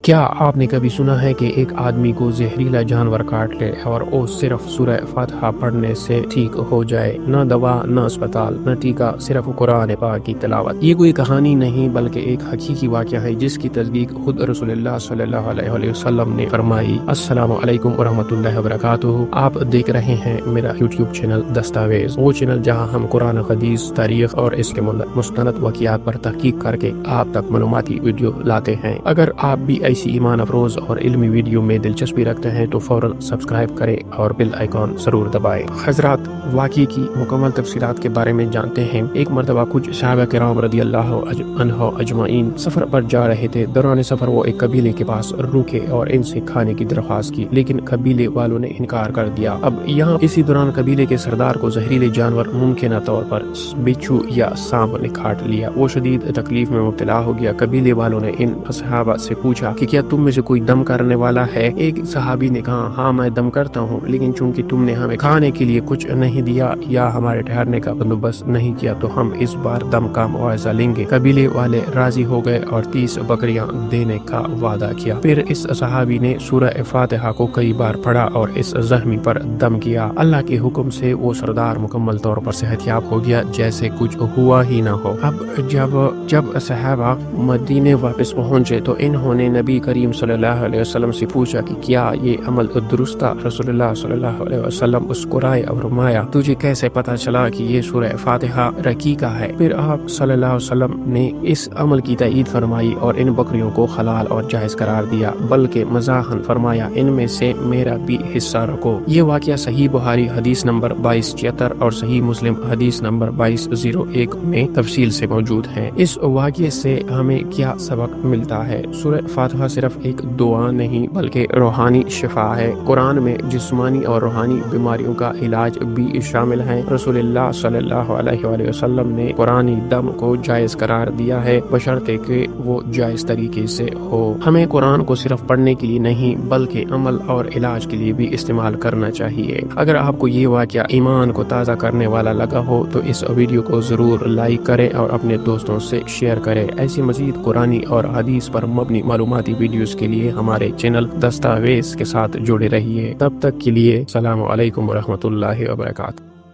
کیا آپ نے کبھی سنا ہے کہ ایک آدمی کو زہریلا جانور کاٹ لے اور وہ صرف سورہ فاتحہ پڑھنے سے ٹھیک ہو جائے؟ نہ دوا، نہ اسپتال، نہ ٹیکہ، صرف قرآن پاک کی تلاوت۔ یہ کوئی کہانی نہیں بلکہ ایک حقیقی واقعہ ہے جس کی تصدیق خود رسول اللہ صلی اللہ علیہ وسلم نے فرمائی۔ السلام علیکم ورحمۃ اللہ وبرکاتہ۔ آپ دیکھ رہے ہیں میرا یوٹیوب چینل دستاویز، وہ چینل جہاں ہم قرآن حدیث، تاریخ اور اس کے مستند واقعات پر تحقیق کر کے آپ تک معلوماتی ویڈیو لاتے ہیں۔ اگر آپ بھی ایسی ایمان افروز اور علمی ویڈیو میں دلچسپی رکھتے ہیں تو فوراً سبسکرائب کریں اور بیل آئیکن ضرور دبائیں۔ حضرات، واقعے کی مکمل تفصیلات کے بارے میں جانتے ہیں۔ ایک مرتبہ کچھ صحابہ کرام رضی اللہ عنہ اجمعین سفر پر جا رہے تھے۔ دوران سفر وہ ایک قبیلے کے پاس رکے اور ان سے کھانے کی درخواست کی، لیکن قبیلے والوں نے انکار کر دیا۔ اب یہاں اسی دوران قبیلے کے سردار کو زہریلے جانور ممکنہ طور پر بچھو یا سانپ نے کاٹ لیا۔ وہ شدید تکلیف میں مبتلا ہو گیا۔ قبیلے والوں نے ان صحابہ سے پوچھا کہ کیا تم میں سے کوئی دم کرنے والا ہے؟ ایک صحابی نے کہا، ہاں میں دم کرتا ہوں، لیکن چونکہ تم نے ہمیں کھانے کے لیے کچھ نہیں دیا یا ہمارے ٹھہرنے کا بندوبست نہیں کیا تو ہم اس بار دم کا معاوضہ لیں گے۔ قبیلے والے راضی ہو گئے اور 30 بکریاں دینے کا وعدہ کیا۔ پھر اس صحابی نے سورہ فاتحہ کو کئی بار پڑھا اور اس زخمی پر دم کیا۔ اللہ کے حکم سے وہ سردار مکمل طور پر صحت یاب ہو گیا جیسے کچھ ہوا ہی نہ ہو۔ اب جب صحابہ مدینے واپس پہنچے تو انہوں نے نبی کریم صلی اللہ علیہ وسلم سے پوچھا کہ کیا یہ عمل درست تھا؟ رسول اللہ صلی اللہ علیہ وسلم مسکرائے اور فرمایا، تجھے کیسے پتہ چلا کہ یہ سورہ فاتحہ رقیقہ ہے؟ پھر آپ صلی اللہ علیہ وسلم نے اس عمل کی تائید فرمائی اور ان بکریوں کو حلال اور جائز قرار دیا، بلکہ مزاحاً فرمایا، ان میں سے میرا بھی حصہ رکھو۔ یہ واقعہ صحیح بخاری حدیث نمبر 2276 اور صحیح مسلم حدیث نمبر 2201 میں تفصیل سے موجود ہے۔ اس واقعے سے ہمیں کیا سبق ملتا ہے؟ سورہ فاتحہ صرف ایک دعا نہیں بلکہ روحانی شفا ہے۔ قرآن میں جسمانی اور روحانی بیماریوں کا علاج بھی شامل ہے۔ رسول اللہ صلی اللہ علیہ وآلہ وسلم نے قرآنی دم کو جائز قرار دیا ہے بشرطے کہ وہ جائز طریقے سے ہو۔ ہمیں قرآن کو صرف پڑھنے کے لیے نہیں بلکہ عمل اور علاج کے لیے بھی استعمال کرنا چاہیے۔ اگر آپ کو یہ واقعہ ایمان کو تازہ کرنے والا لگا ہو تو اس ویڈیو کو ضرور لائک کریں اور اپنے دوستوں سے شیئر کریں۔ ایسی مزید قرآنی اور حدیث پر مبنی معلوماتی ویڈیوز کے لیے ہمارے چینل دستاویز کے ساتھ جڑے رہیے۔ تب تک کے لیے السلام علیکم ورحمۃ اللہ وبرکاتہ۔